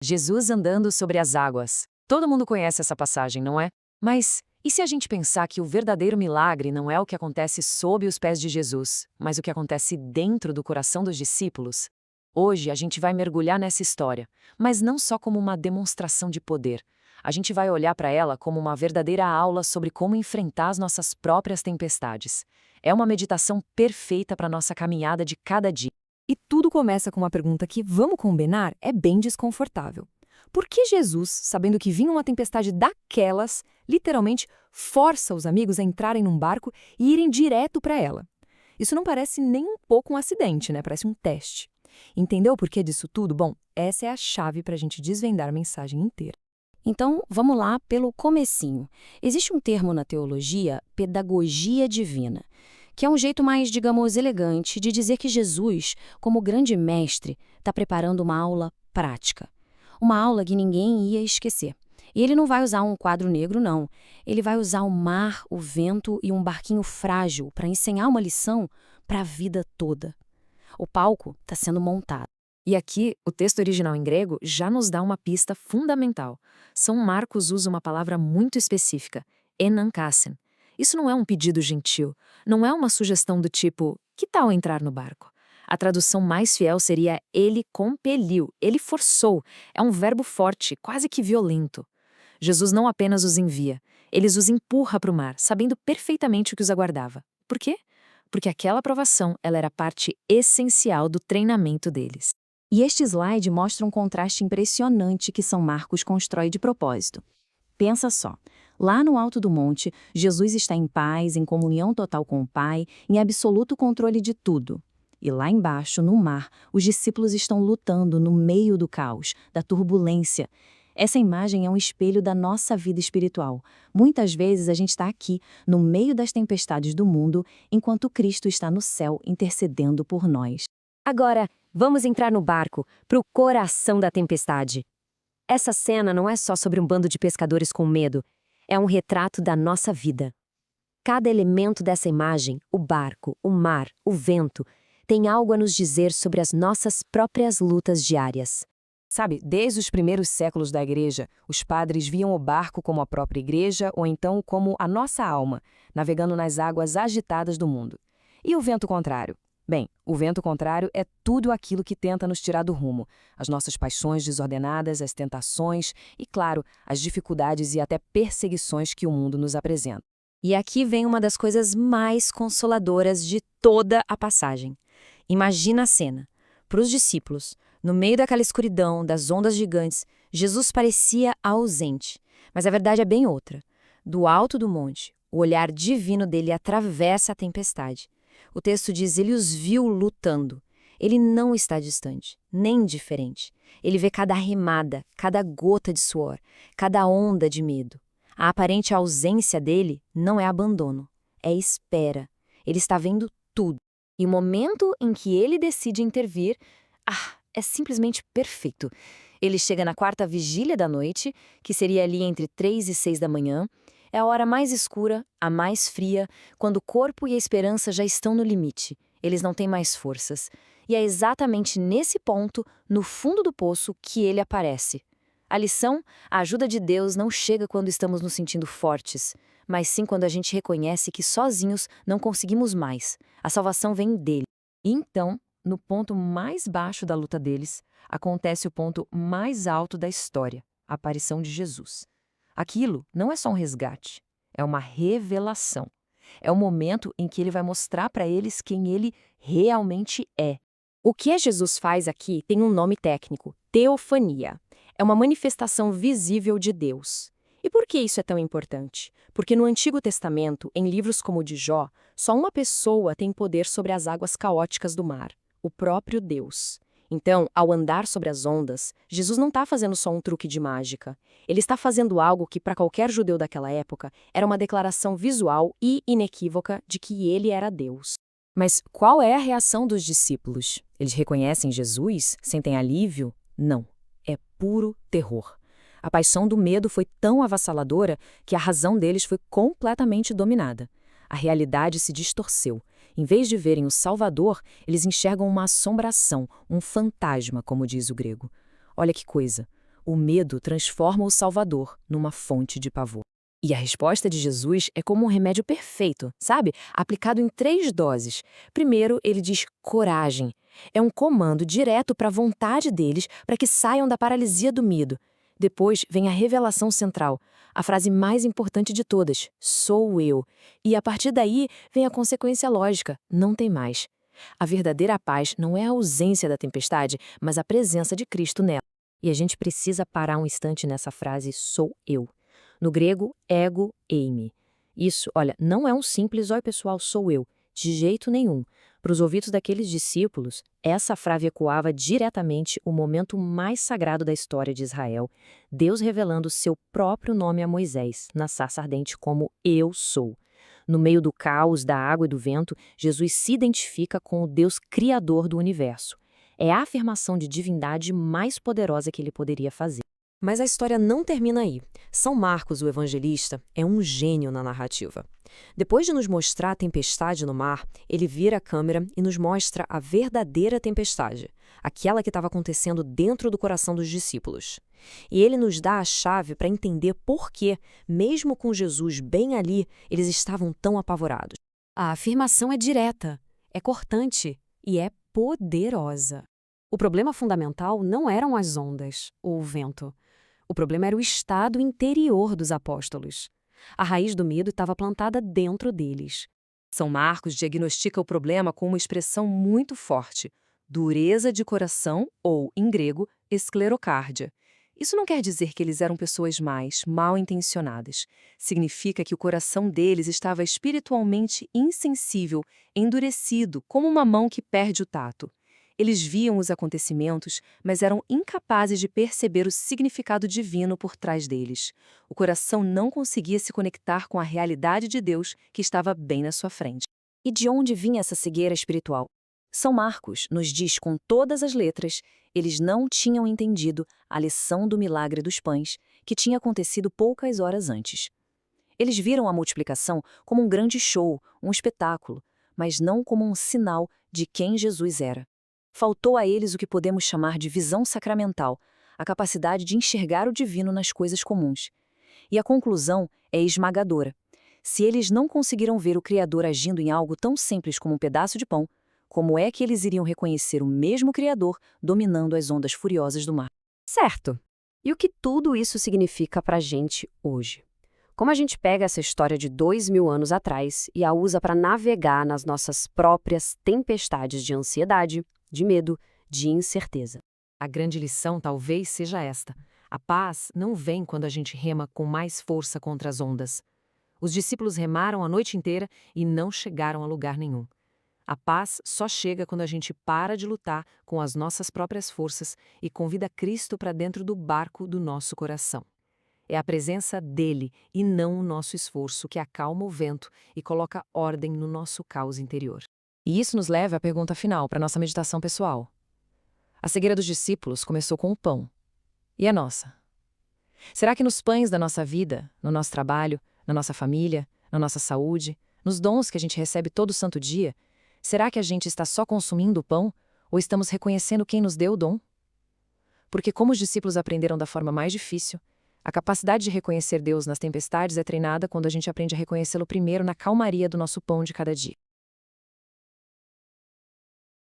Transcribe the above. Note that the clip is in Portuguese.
Jesus andando sobre as águas. Todo mundo conhece essa passagem, não é? Mas e se a gente pensar que o verdadeiro milagre não é o que acontece sob os pés de Jesus, mas o que acontece dentro do coração dos discípulos? Hoje a gente vai mergulhar nessa história, mas não só como uma demonstração de poder. A gente vai olhar para ela como uma verdadeira aula sobre como enfrentar as nossas próprias tempestades. É uma meditação perfeita para a nossa caminhada de cada dia. E tudo começa com uma pergunta que, vamos combinar, é bem desconfortável. Por que Jesus, sabendo que vinha uma tempestade daquelas, literalmente força os amigos a entrarem num barco e irem direto para ela? Isso não parece nem um pouco um acidente, né? Parece um teste. Entendeu o porquê disso tudo? Bom, essa é a chave para a gente desvendar a mensagem inteira. Então, vamos lá pelo comecinho. Existe um termo na teologia, pedagogia divina, que é um jeito mais, digamos, elegante de dizer que Jesus, como grande mestre, está preparando uma aula prática. Uma aula que ninguém ia esquecer. E ele não vai usar um quadro negro, não. Ele vai usar o mar, o vento e um barquinho frágil para ensinar uma lição para a vida toda. O palco está sendo montado. E aqui, o texto original em grego já nos dá uma pista fundamental. São Marcos usa uma palavra muito específica, enankassen. Isso não é um pedido gentil, não é uma sugestão do tipo, que tal entrar no barco? A tradução mais fiel seria ele compeliu, ele forçou. É um verbo forte, quase que violento. Jesus não apenas os envia, ele os empurra para o mar, sabendo perfeitamente o que os aguardava. Por quê? Porque aquela provação ela era parte essencial do treinamento deles. E este slide mostra um contraste impressionante que São Marcos constrói de propósito. Pensa só, lá no alto do monte, Jesus está em paz, em comunhão total com o Pai, em absoluto controle de tudo. E lá embaixo, no mar, os discípulos estão lutando no meio do caos, da turbulência. Essa imagem é um espelho da nossa vida espiritual. Muitas vezes a gente está aqui, no meio das tempestades do mundo, enquanto Cristo está no céu intercedendo por nós. Agora, vamos entrar no barco, para o coração da tempestade. Essa cena não é só sobre um bando de pescadores com medo, é um retrato da nossa vida. Cada elemento dessa imagem, o barco, o mar, o vento, tem algo a nos dizer sobre as nossas próprias lutas diárias. Sabe, desde os primeiros séculos da igreja, os padres viam o barco como a própria igreja ou então como a nossa alma, navegando nas águas agitadas do mundo. E o vento contrário? Bem, o vento contrário é tudo aquilo que tenta nos tirar do rumo. As nossas paixões desordenadas, as tentações e, claro, as dificuldades e até perseguições que o mundo nos apresenta. E aqui vem uma das coisas mais consoladoras de toda a passagem. Imagina a cena. Para os discípulos, no meio daquela escuridão, das ondas gigantes, Jesus parecia ausente. Mas a verdade é bem outra. Do alto do monte, o olhar divino dele atravessa a tempestade. O texto diz, ele os viu lutando. Ele não está distante, nem indiferente. Ele vê cada remada, cada gota de suor, cada onda de medo. A aparente ausência dele não é abandono, é espera. Ele está vendo tudo. E o momento em que ele decide intervir, é simplesmente perfeito. Ele chega na quarta vigília da noite, que seria ali entre 3 e 6 da manhã. É a hora mais escura, a mais fria, quando o corpo e a esperança já estão no limite. Eles não têm mais forças. E é exatamente nesse ponto, no fundo do poço, que ele aparece. A lição, a ajuda de Deus não chega quando estamos nos sentindo fortes, mas sim quando a gente reconhece que sozinhos não conseguimos mais. A salvação vem dele. E então, no ponto mais baixo da luta deles, acontece o ponto mais alto da história, a aparição de Jesus. Aquilo não é só um resgate, é uma revelação. É o momento em que ele vai mostrar para eles quem ele realmente é. O que Jesus faz aqui tem um nome técnico, teofania. É uma manifestação visível de Deus. E por que isso é tão importante? Porque no Antigo Testamento, em livros como o de Jó, só uma pessoa tem poder sobre as águas caóticas do mar, o próprio Deus. Então, ao andar sobre as ondas, Jesus não está fazendo só um truque de mágica. Ele está fazendo algo que, para qualquer judeu daquela época, era uma declaração visual e inequívoca de que ele era Deus. Mas qual é a reação dos discípulos? Eles reconhecem Jesus? Sentem alívio? Não. É puro terror. A paixão do medo foi tão avassaladora que a razão deles foi completamente dominada. A realidade se distorceu. Em vez de verem o Salvador, eles enxergam uma assombração, um fantasma, como diz o grego. Olha que coisa. O medo transforma o Salvador numa fonte de pavor. E a resposta de Jesus é como um remédio perfeito, sabe? Aplicado em 3 doses. Primeiro, ele diz coragem. É um comando direto para a vontade deles para que saiam da paralisia do medo. Depois vem a revelação central, a frase mais importante de todas: sou eu. E a partir daí vem a consequência lógica: não tem mais. A verdadeira paz não é a ausência da tempestade, mas a presença de Cristo nela. E a gente precisa parar um instante nessa frase sou eu. No grego, ego eimi. Isso, olha, não é um simples oi pessoal, sou eu. De jeito nenhum. Para os ouvidos daqueles discípulos, essa frase ecoava diretamente o momento mais sagrado da história de Israel, Deus revelando seu próprio nome a Moisés, na sarça ardente como Eu Sou. No meio do caos, da água e do vento, Jesus se identifica com o Deus criador do universo. É a afirmação de divindade mais poderosa que ele poderia fazer. Mas a história não termina aí. São Marcos, o evangelista, é um gênio na narrativa. Depois de nos mostrar a tempestade no mar, ele vira a câmera e nos mostra a verdadeira tempestade, aquela que estava acontecendo dentro do coração dos discípulos. E ele nos dá a chave para entender por que, mesmo com Jesus bem ali, eles estavam tão apavorados. A afirmação é direta, é cortante e é poderosa. O problema fundamental não eram as ondas ou o vento. O problema era o estado interior dos apóstolos. A raiz do medo estava plantada dentro deles. São Marcos diagnostica o problema com uma expressão muito forte: dureza de coração ou, em grego, esclerocárdia. Isso não quer dizer que eles eram pessoas más, mal intencionadas. Significa que o coração deles estava espiritualmente insensível, endurecido, como uma mão que perde o tato. Eles viam os acontecimentos, mas eram incapazes de perceber o significado divino por trás deles. O coração não conseguia se conectar com a realidade de Deus que estava bem na sua frente. E de onde vinha essa cegueira espiritual? São Marcos nos diz com todas as letras, eles não tinham entendido a lição do milagre dos pães, que tinha acontecido poucas horas antes. Eles viram a multiplicação como um grande show, um espetáculo, mas não como um sinal de quem Jesus era. Faltou a eles o que podemos chamar de visão sacramental, a capacidade de enxergar o divino nas coisas comuns. E a conclusão é esmagadora. Se eles não conseguiram ver o Criador agindo em algo tão simples como um pedaço de pão, como é que eles iriam reconhecer o mesmo Criador dominando as ondas furiosas do mar? Certo. E o que tudo isso significa para a gente hoje? Como a gente pega essa história de 2000 anos atrás e a usa para navegar nas nossas próprias tempestades de ansiedade, de medo, de incerteza? A grande lição talvez seja esta: a paz não vem quando a gente rema com mais força contra as ondas. Os discípulos remaram a noite inteira e não chegaram a lugar nenhum. A paz só chega quando a gente para de lutar com as nossas próprias forças e convida Cristo para dentro do barco do nosso coração. É a presença dele e não o nosso esforço que acalma o vento e coloca ordem no nosso caos interior. E isso nos leva à pergunta final para nossa meditação pessoal. A cegueira dos discípulos começou com o pão. E a nossa? Será que nos pães da nossa vida, no nosso trabalho, na nossa família, na nossa saúde, nos dons que a gente recebe todo santo dia, será que a gente está só consumindo o pão ou estamos reconhecendo quem nos deu o dom? Porque como os discípulos aprenderam da forma mais difícil, a capacidade de reconhecer Deus nas tempestades é treinada quando a gente aprende a reconhecê-lo primeiro na calmaria do nosso pão de cada dia.